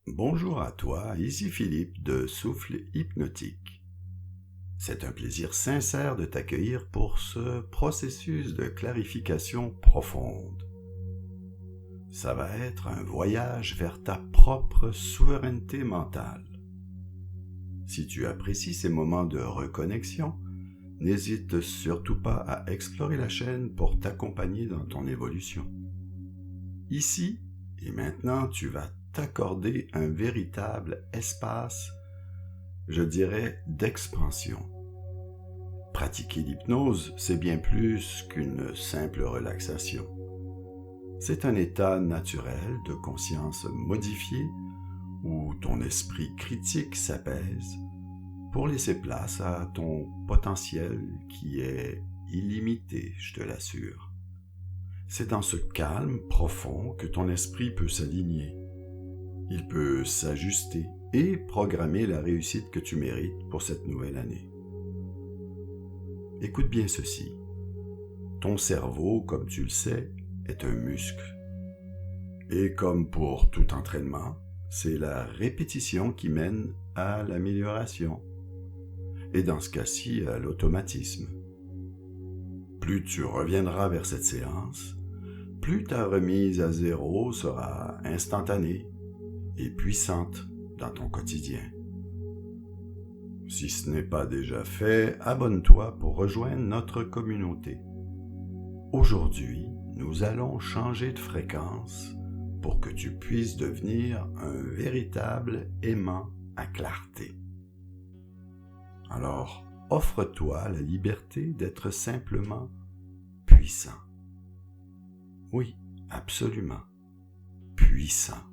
Bonjour à toi, ici Philippe de Souffle Hypnotique. C'est un plaisir sincère de t'accueillir pour ce processus de clarification profonde. Ça va être un voyage vers ta propre souveraineté mentale. Si tu apprécies ces moments de reconnexion, n'hésite surtout pas à explorer la chaîne pour t'accompagner dans ton évolution. Ici et maintenant, tu vas t'accorder un véritable espace, je dirais, d'expansion. Pratiquer l'hypnose, c'est bien plus qu'une simple relaxation. C'est un état naturel de conscience modifié où ton esprit critique s'apaise pour laisser place à ton potentiel qui est illimité, je te l'assure. C'est dans ce calme profond que ton esprit peut s'aligner. Il peut s'ajuster et programmer la réussite que tu mérites pour cette nouvelle année. Écoute bien ceci. Ton cerveau, comme tu le sais, est un muscle. Et comme pour tout entraînement, c'est la répétition qui mène à l'amélioration. Et dans ce cas-ci, à l'automatisme. Plus tu reviendras vers cette séance, plus ta remise à zéro sera instantanée et puissante dans ton quotidien. Si ce n'est pas déjà fait, abonne-toi pour rejoindre notre communauté. Aujourd'hui, nous allons changer de fréquence pour que tu puisses devenir un véritable aimant à clarté. Alors, offre-toi la liberté d'être simplement puissant. Oui, absolument, puissant.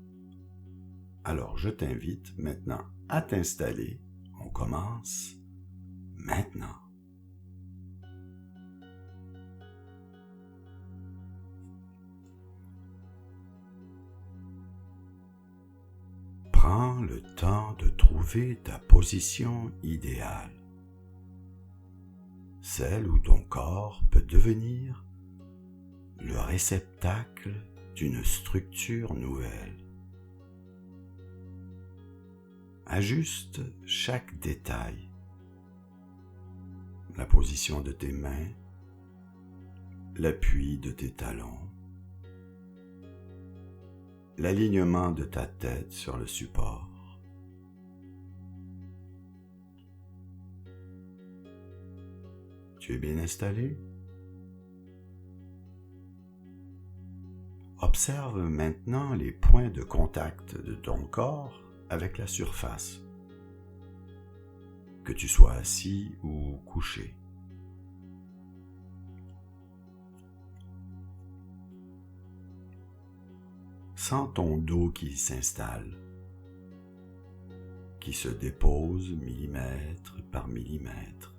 Alors, je t'invite maintenant à t'installer. On commence maintenant. Prends le temps de trouver ta position idéale, celle où ton corps peut devenir le réceptacle d'une structure nouvelle. Ajuste chaque détail, la position de tes mains, l'appui de tes talons, l'alignement de ta tête sur le support. Tu es bien installé? Observe maintenant les points de contact de ton corps avec la surface, que tu sois assis ou couché. Sens ton dos qui s'installe, qui se dépose millimètre par millimètre,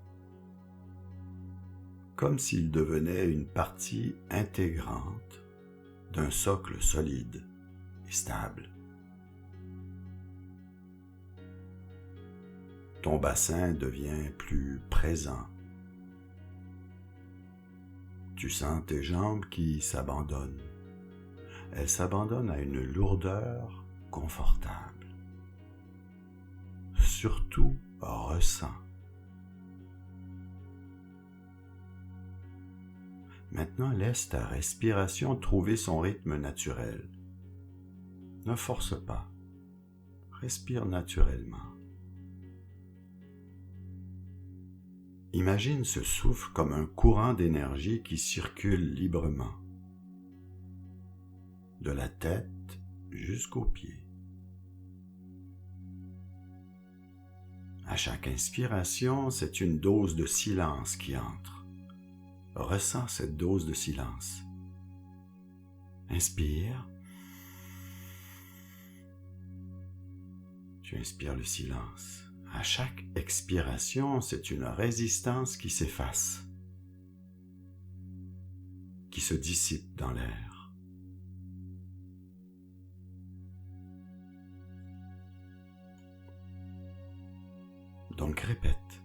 comme s'il devenait une partie intégrante d'un socle solide et stable. Ton bassin devient plus présent. Tu sens tes jambes qui s'abandonnent. Elles s'abandonnent à une lourdeur confortable. Surtout, ressens. Maintenant, laisse ta respiration trouver son rythme naturel. Ne force pas. Respire naturellement. Imagine ce souffle comme un courant d'énergie qui circule librement, de la tête jusqu'aux pieds. À chaque inspiration, c'est une dose de silence qui entre. Ressens cette dose de silence. Inspire. Tu inspires le silence. À chaque expiration, c'est une résistance qui s'efface, qui se dissipe dans l'air. Donc répète,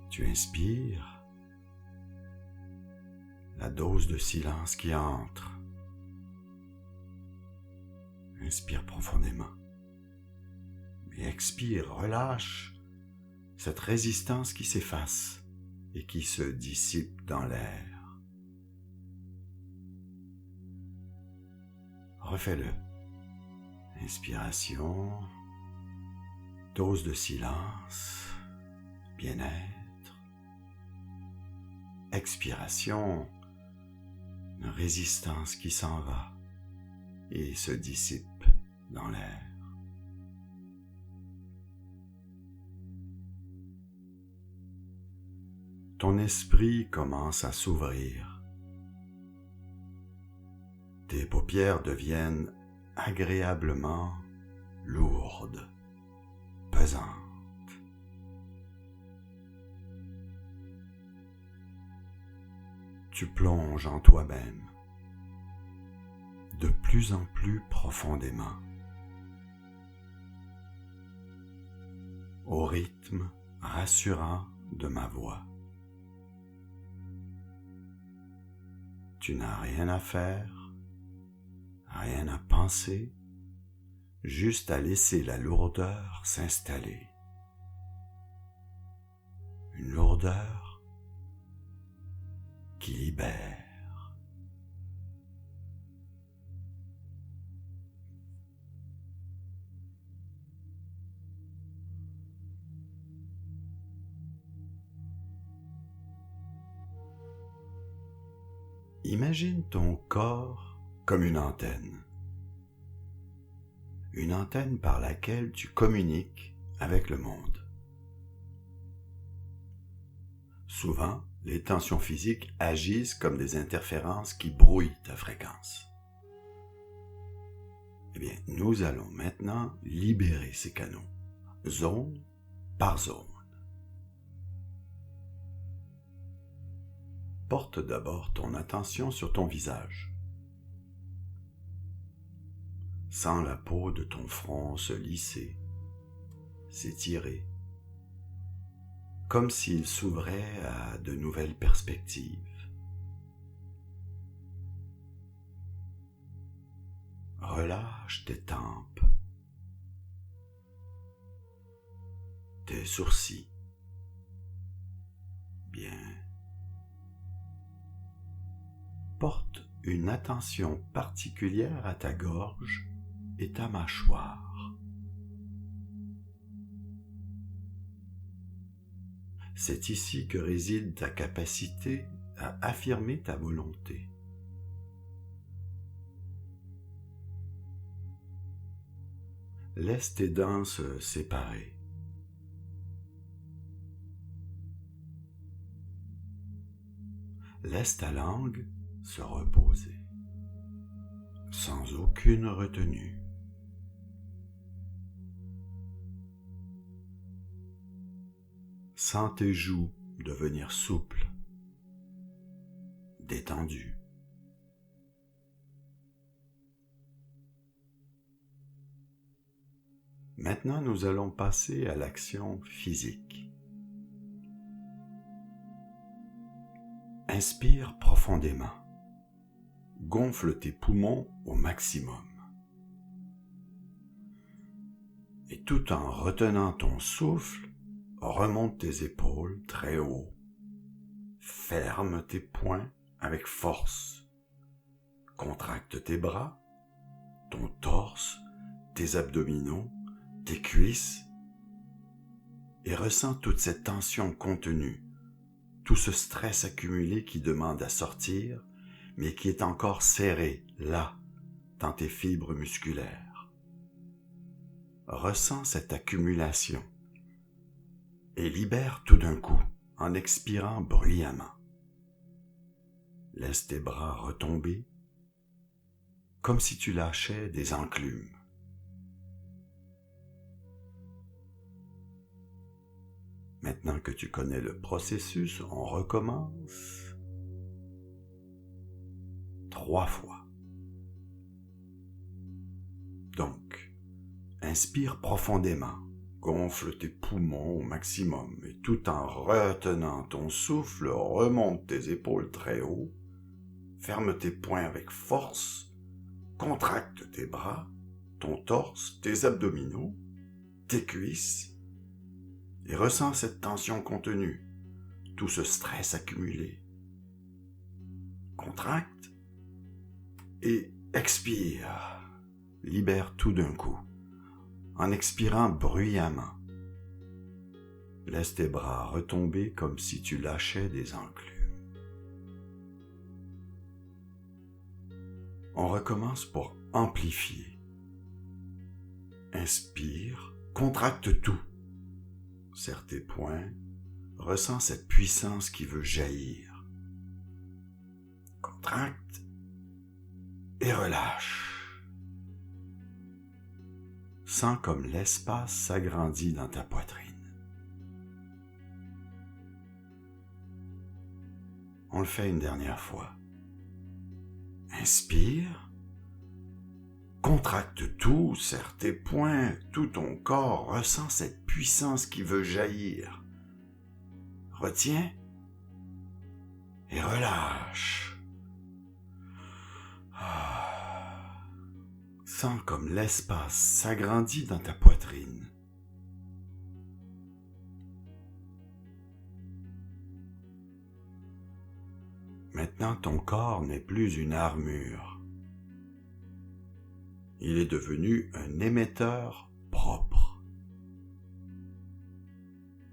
tu inspires, la dose de silence qui entre. Inspire profondément. expire, relâche cette résistance qui s'efface et qui se dissipe dans l'air. Refais-le. Inspiration, dose de silence, bien-être. Expiration, une résistance qui s'en va et se dissipe dans l'air. Ton esprit commence à s'ouvrir. Tes paupières deviennent agréablement lourdes, pesantes. Tu plonges en toi-même de plus en plus profondément, au rythme rassurant de ma voix. Tu n'as rien à faire, rien à penser, juste à laisser la lourdeur s'installer. Une lourdeur qui libère. Imagine ton corps comme une antenne par laquelle tu communiques avec le monde. Souvent, les tensions physiques agissent comme des interférences qui brouillent ta fréquence. Eh bien, nous allons maintenant libérer ces canaux, zone par zone. Porte d'abord ton attention sur ton visage. Sens la peau de ton front se lisser, s'étirer, comme s'il s'ouvrait à de nouvelles perspectives. Relâche tes tempes, tes sourcils. Bien. Porte une attention particulière à ta gorge et ta mâchoire. C'est ici que réside ta capacité à affirmer ta volonté. Laisse tes dents se séparer. Laisse ta langue se reposer, sans aucune retenue. Sens tes joues devenir souples, détendues. Maintenant, nous allons passer à l'action physique. Inspire profondément. Gonfle tes poumons au maximum. Et tout en retenant ton souffle, remonte tes épaules très haut. Ferme tes poings avec force. Contracte tes bras, ton torse, tes abdominaux, tes cuisses et ressens toute cette tension contenue, tout ce stress accumulé qui demande à sortir, mais qui est encore serré là, dans tes fibres musculaires. Ressens cette accumulation et libère tout d'un coup en expirant bruyamment. Laisse tes bras retomber comme si tu lâchais des enclumes. Maintenant que tu connais le processus, on recommence 3 fois. Donc, inspire profondément, gonfle tes poumons au maximum et tout en retenant ton souffle, remonte tes épaules très haut, ferme tes poings avec force, contracte tes bras, ton torse, tes abdominaux tes cuisses et ressens cette tension contenue, tout ce stress accumulé. Contracte et expire. Libère tout d'un coup, en expirant bruyamment. Laisse tes bras retomber comme si tu lâchais des enclumes. On recommence pour amplifier. Inspire, contracte tout. Serre tes poings, ressens cette puissance qui veut jaillir. Contracte et relâche. Sens comme l'espace s'agrandit dans ta poitrine. On le fait une dernière fois. Inspire, contracte tout, serre tes poings, tout ton corps ressent cette puissance qui veut jaillir. Retiens et relâche. Sens comme l'espace s'agrandit dans ta poitrine. Maintenant, ton corps n'est plus une armure. Il est devenu un émetteur propre.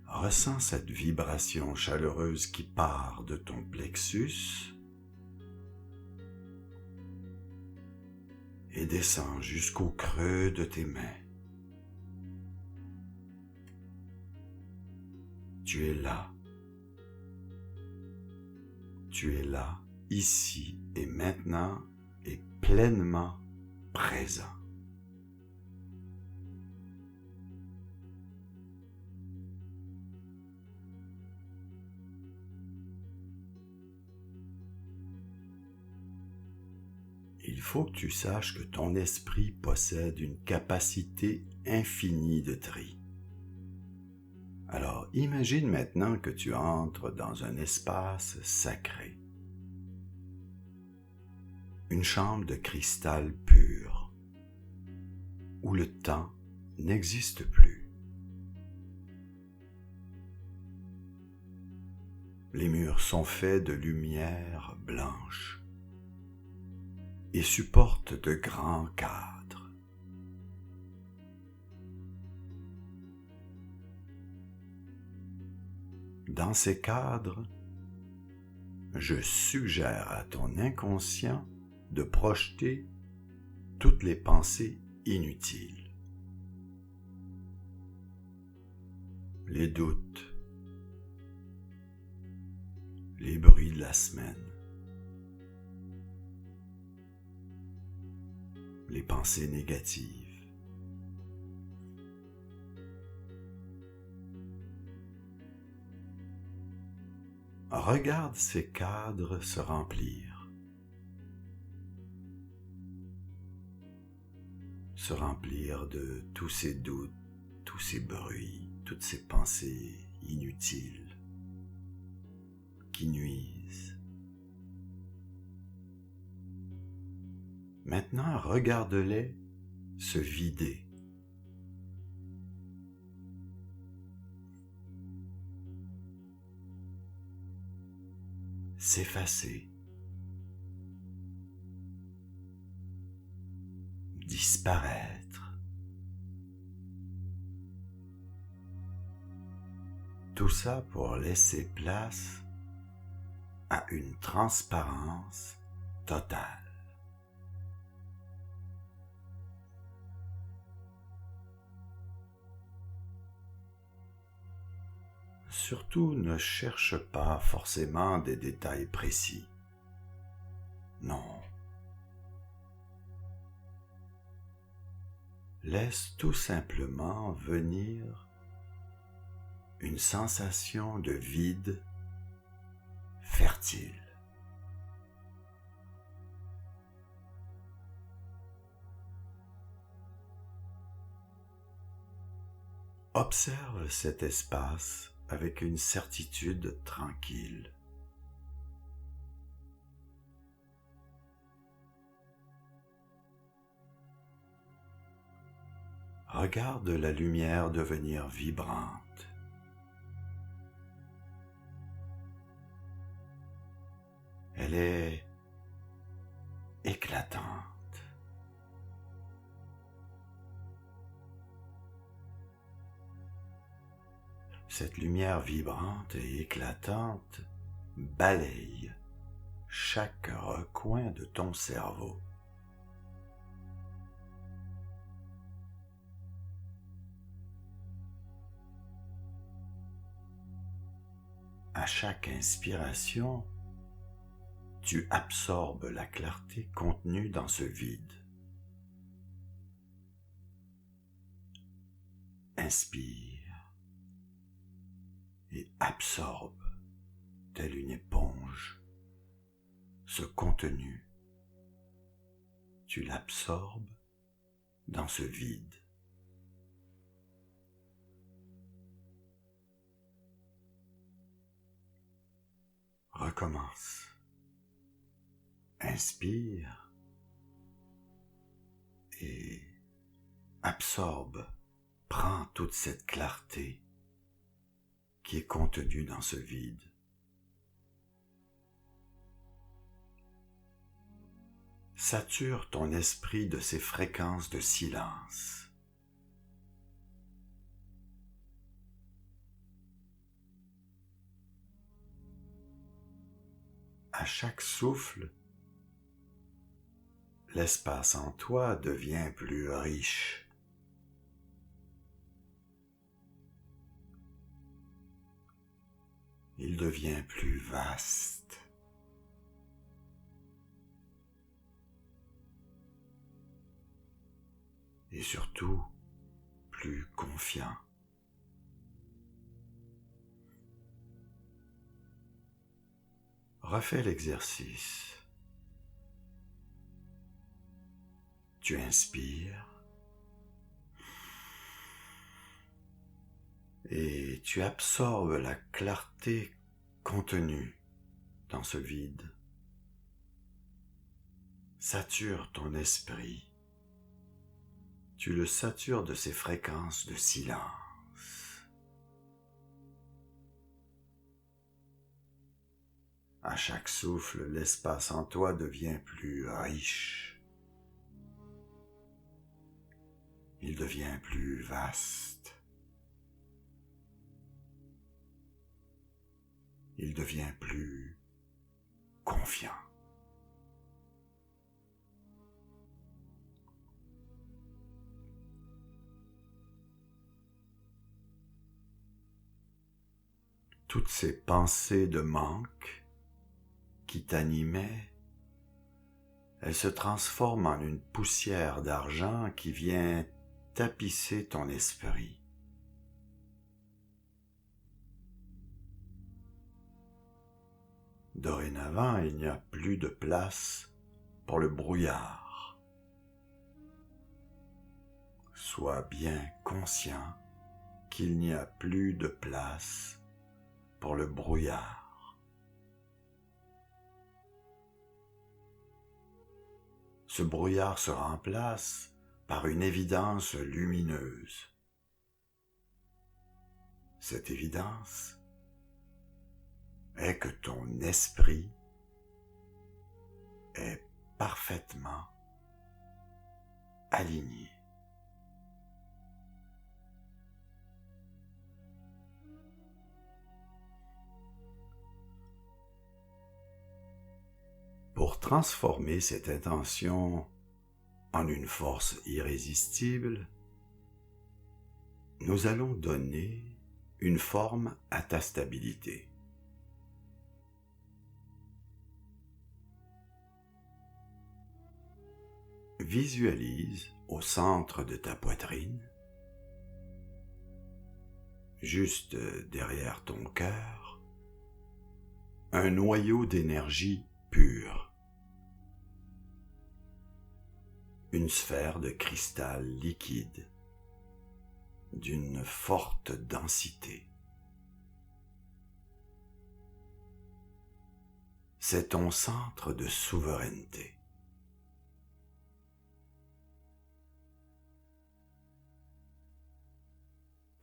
Ressens cette vibration chaleureuse qui part de ton plexus et descend jusqu'au creux de tes mains. Tu es là. Tu es là, ici et maintenant, et pleinement présent. Il faut que tu saches que ton esprit possède une capacité infinie de tri. Alors, imagine maintenant que tu entres dans un espace sacré. Une chambre de cristal pur, où le temps n'existe plus. Les murs sont faits de lumière blanche et supportent de grands cadres. Dans ces cadres, je suggère à ton inconscient de projeter toutes les pensées inutiles, les doutes, les bruits de la semaine, les pensées négatives. Regarde ces cadres se remplir. Se remplir de tous ces doutes, tous ces bruits, toutes ces pensées inutiles qui nuisent. Maintenant, regarde-les se vider. S'effacer, disparaître. Tout ça pour laisser place à une transparence totale. Surtout, ne cherche pas forcément des détails précis. Non. Laisse tout simplement venir une sensation de vide fertile. Observe cet espace avec une certitude tranquille. Regarde la lumière devenir vibrante. Elle est éclatante. Cette lumière vibrante et éclatante balaye chaque recoin de ton cerveau. À chaque inspiration, tu absorbes la clarté contenue dans ce vide. Inspire et absorbe, telle une éponge, ce contenu. Tu l'absorbes dans ce vide. Recommence. Inspire et absorbe, prends toute cette clarté qui est contenue dans ce vide. Sature ton esprit de ces fréquences de silence. À chaque souffle, l'espace en toi devient plus riche. Il devient plus vaste. Et surtout, plus confiant. Refais l'exercice. Tu inspires et tu absorbes la clarté contenue dans ce vide. Sature ton esprit. Tu le satures de ces fréquences de silence. À chaque souffle, l'espace en toi devient plus riche. Il devient plus vaste. Il devient plus confiant. Toutes ces pensées de manque qui t'animaient, elles se transforment en une poussière d'argent qui vient tapisser ton esprit. Dorénavant, il n'y a plus de place pour le brouillard. Sois bien conscient qu'il n'y a plus de place pour le brouillard. Ce brouillard se remplace par une évidence lumineuse. Cette évidence est que ton esprit est parfaitement aligné. Pour transformer cette intention en une force irrésistible, nous allons donner une forme à ta stabilité. Visualise au centre de ta poitrine, juste derrière ton cœur, un noyau d'énergie pure. Une sphère de cristal liquide d'une forte densité. C'est ton centre de souveraineté.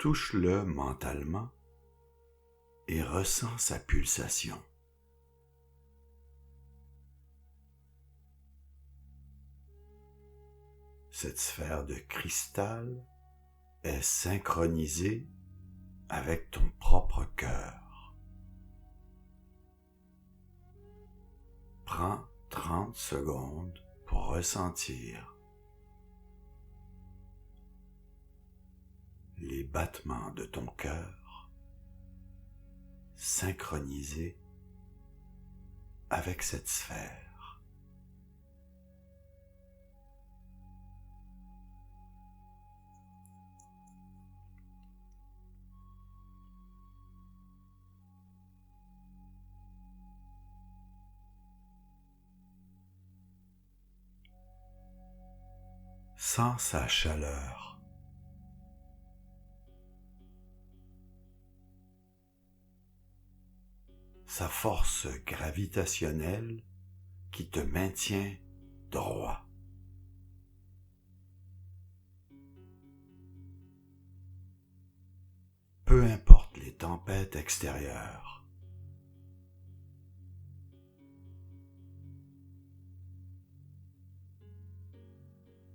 touche-le mentalement et ressens sa pulsation. Cette sphère de cristal est synchronisée avec ton propre cœur. Prends 30 secondes pour ressentir les battements de ton cœur synchronisés avec cette sphère. Sens sa chaleur. Sa force gravitationnelle qui te maintient droit. Peu importe les tempêtes extérieures.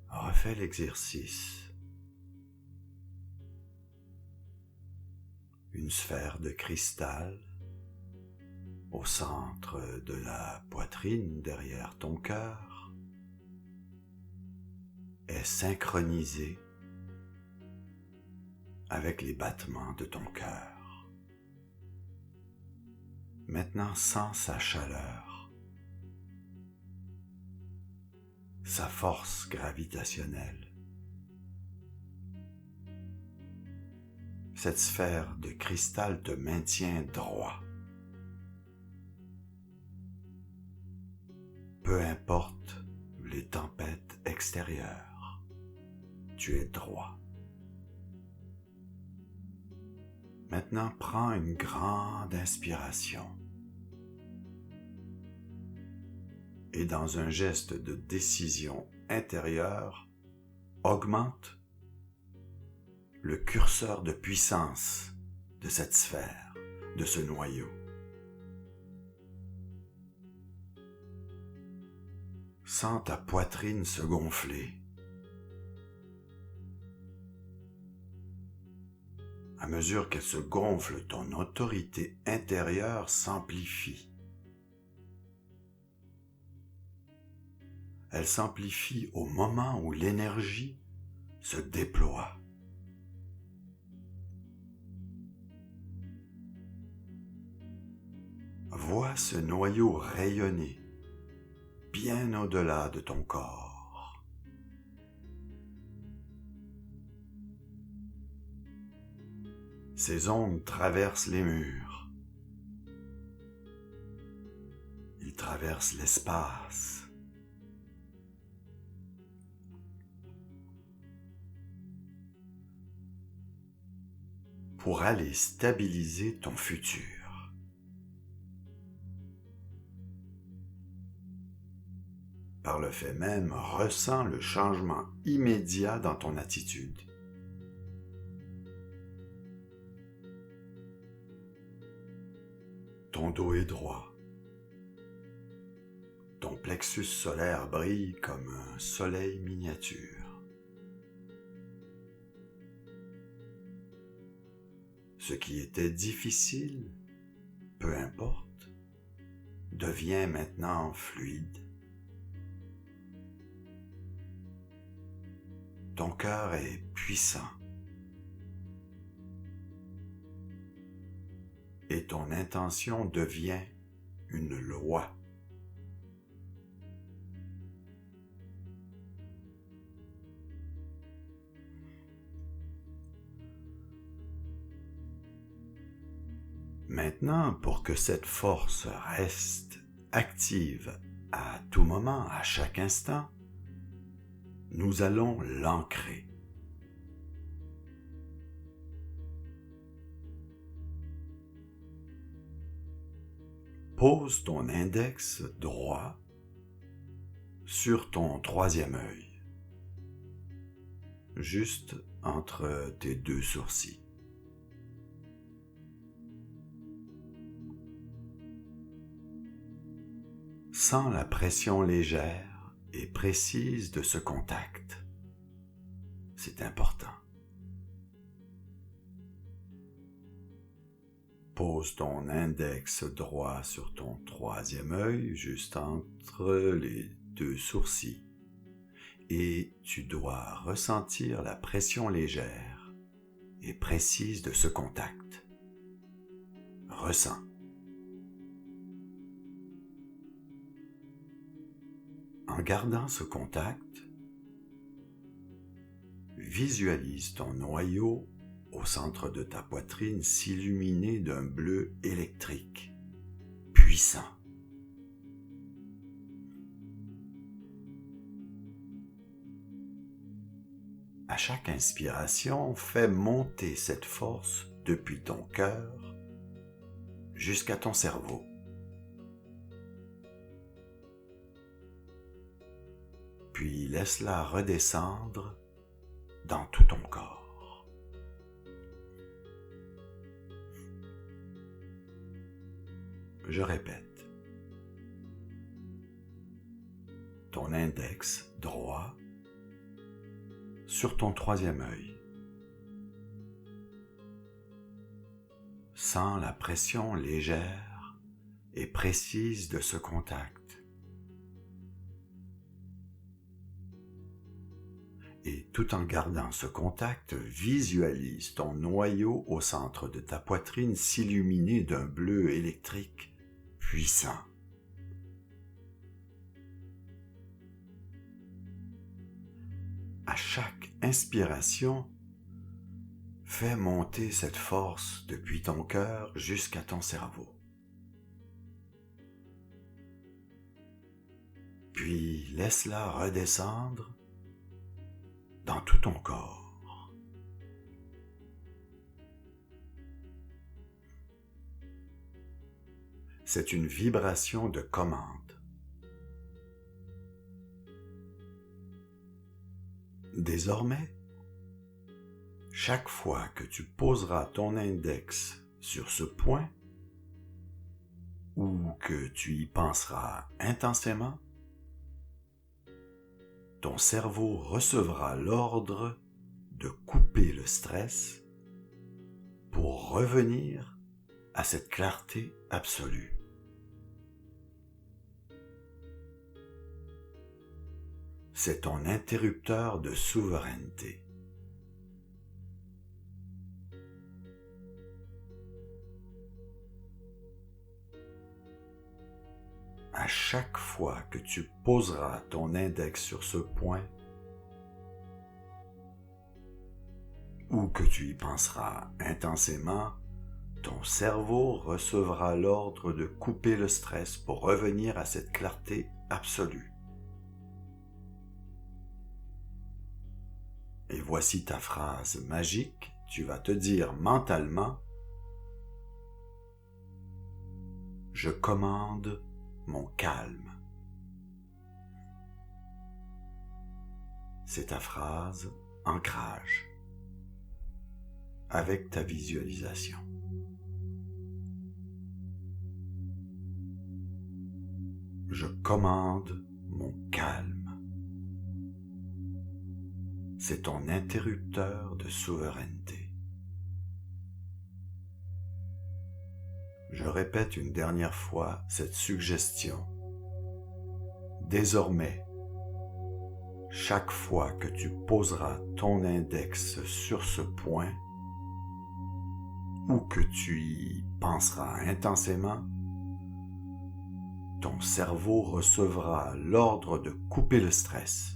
Refais l'exercice. Une sphère de cristal au centre de la poitrine derrière ton cœur est synchronisée avec les battements de ton cœur. Maintenant, sens sa chaleur, sa force gravitationnelle. Cette sphère de cristal te maintient droit. Peu importe les tempêtes extérieures, tu es droit. Maintenant, prends une grande inspiration et dans un geste de décision intérieure, augmente le curseur de puissance de cette sphère, de ce noyau. Sens ta poitrine se gonfler. À mesure qu'elle se gonfle, ton autorité intérieure s'amplifie. Elle s'amplifie au moment où l'énergie se déploie. Vois ce noyau rayonner bien au-delà de ton corps. Ces ondes traversent les murs. Ils traversent l'espace. Pour aller stabiliser ton futur. Par le fait même, ressens le changement immédiat dans ton attitude. Ton dos est droit. Ton plexus solaire brille comme un soleil miniature. Ce qui était difficile, peu importe, devient maintenant fluide. Ton cœur est puissant et ton intention devient une loi. Maintenant, pour que cette force reste active à tout moment, à chaque instant, nous allons l'ancrer. Pose ton index droit sur ton troisième œil, juste entre tes deux sourcils. Sens la pression légère et précise de ce contact. C'est important. Pose ton index droit sur ton troisième œil, juste entre les deux sourcils, et tu dois ressentir la pression légère et précise de ce contact. Ressens. En gardant ce contact, visualise ton noyau au centre de ta poitrine s'illuminer d'un bleu électrique, puissant. À chaque inspiration, fais monter cette force depuis ton cœur jusqu'à ton cerveau. Puis laisse-la redescendre dans tout ton corps. Je répète. Ton index droit sur ton troisième œil. Sens la pression légère et précise de ce contact. Et tout en gardant ce contact, visualise ton noyau au centre de ta poitrine s'illuminer d'un bleu électrique puissant. À chaque inspiration, fais monter cette force depuis ton cœur jusqu'à ton cerveau. Puis laisse-la redescendre dans tout ton corps. C'est une vibration de commande. Désormais, chaque fois que tu poseras ton index sur ce point ou que tu y penseras intensément, ton cerveau recevra l'ordre de couper le stress pour revenir à cette clarté absolue. C'est ton interrupteur de souveraineté. À chaque fois que tu poseras ton index sur ce point, ou que tu y penseras intensément, ton cerveau recevra l'ordre de couper le stress pour revenir à cette clarté absolue. Et voici ta phrase magique, tu vas te dire mentalement « Je commande mon calme ». C'est ta phrase ancrage avec ta visualisation. Je commande mon calme. C'est ton interrupteur de souveraineté. Je répète une dernière fois cette suggestion. Désormais, chaque fois que tu poseras ton index sur ce point, ou que tu y penseras intensément, ton cerveau recevra l'ordre de couper le stress.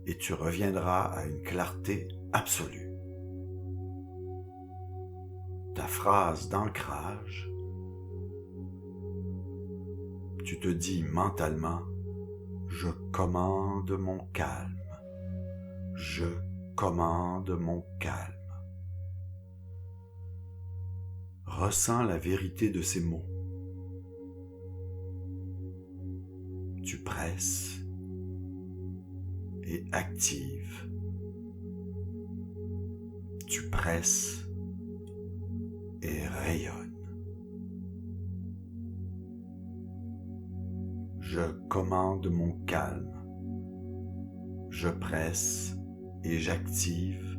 Et tu reviendras à une clarté absolue. Ta phrase d'ancrage, tu te dis mentalement « Je commande mon calme. Je commande mon calme. » Ressens la vérité de ces mots. Tu presses et actives. Tu presses et rayonnes. Je commande mon calme. Je presse et j'active.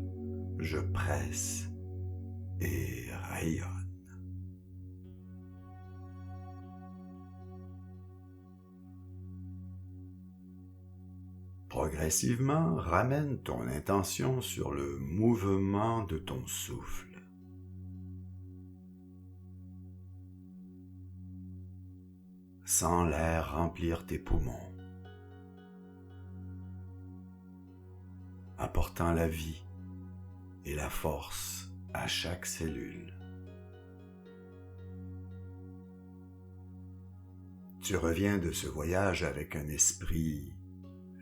Je presse et rayonne. Progressivement, ramène ton intention sur le mouvement de ton souffle. Sens l'air remplir tes poumons, apportant la vie et la force à chaque cellule. Tu reviens de ce voyage avec un esprit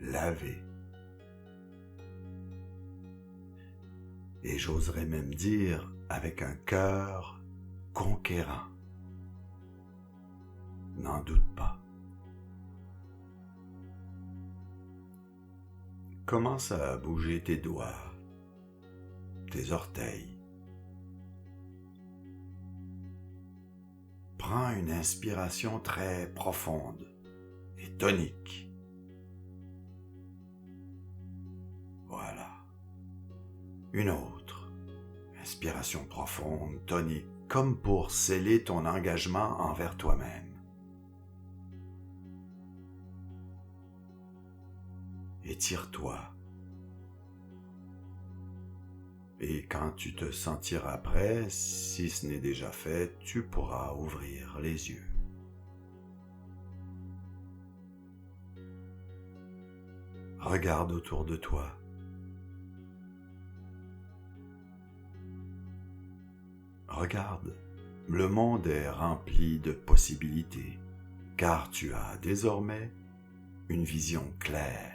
lavé. Et j'oserais même dire avec un cœur conquérant. N'en doute pas. Commence à bouger tes doigts, tes orteils. Prends une inspiration très profonde et tonique. Voilà. Une autre. Inspiration profonde, tonique, comme pour sceller ton engagement envers toi-même. Étire-toi. Et quand tu te sentiras prêt, si ce n'est déjà fait, tu pourras ouvrir les yeux. Regarde autour de toi. Regarde, le monde est rempli de possibilités, car tu as désormais une vision claire.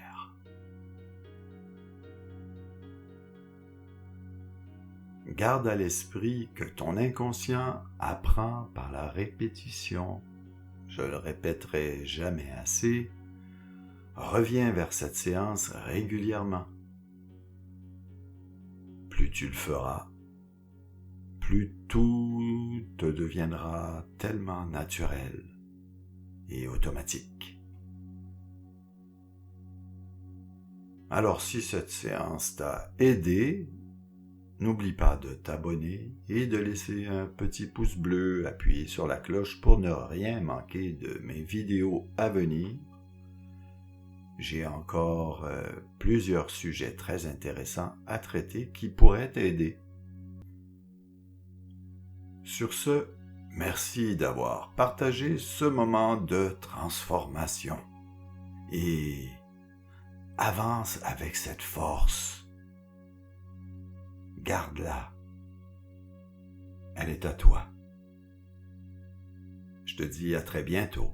Garde à l'esprit que ton inconscient apprend par la répétition. Je le répéterai jamais assez. Reviens vers cette séance régulièrement. Plus tu le feras, plus tout te deviendra tellement naturel et automatique. Alors si cette séance t'a aidé, n'oublie pas de t'abonner et de laisser un petit pouce bleu appuyé sur la cloche pour ne rien manquer de mes vidéos à venir. J'ai encore plusieurs sujets très intéressants à traiter qui pourraient t'aider. Sur ce, merci d'avoir partagé ce moment de transformation et avance avec cette force. Garde-la. Elle est à toi. Je te dis à très bientôt.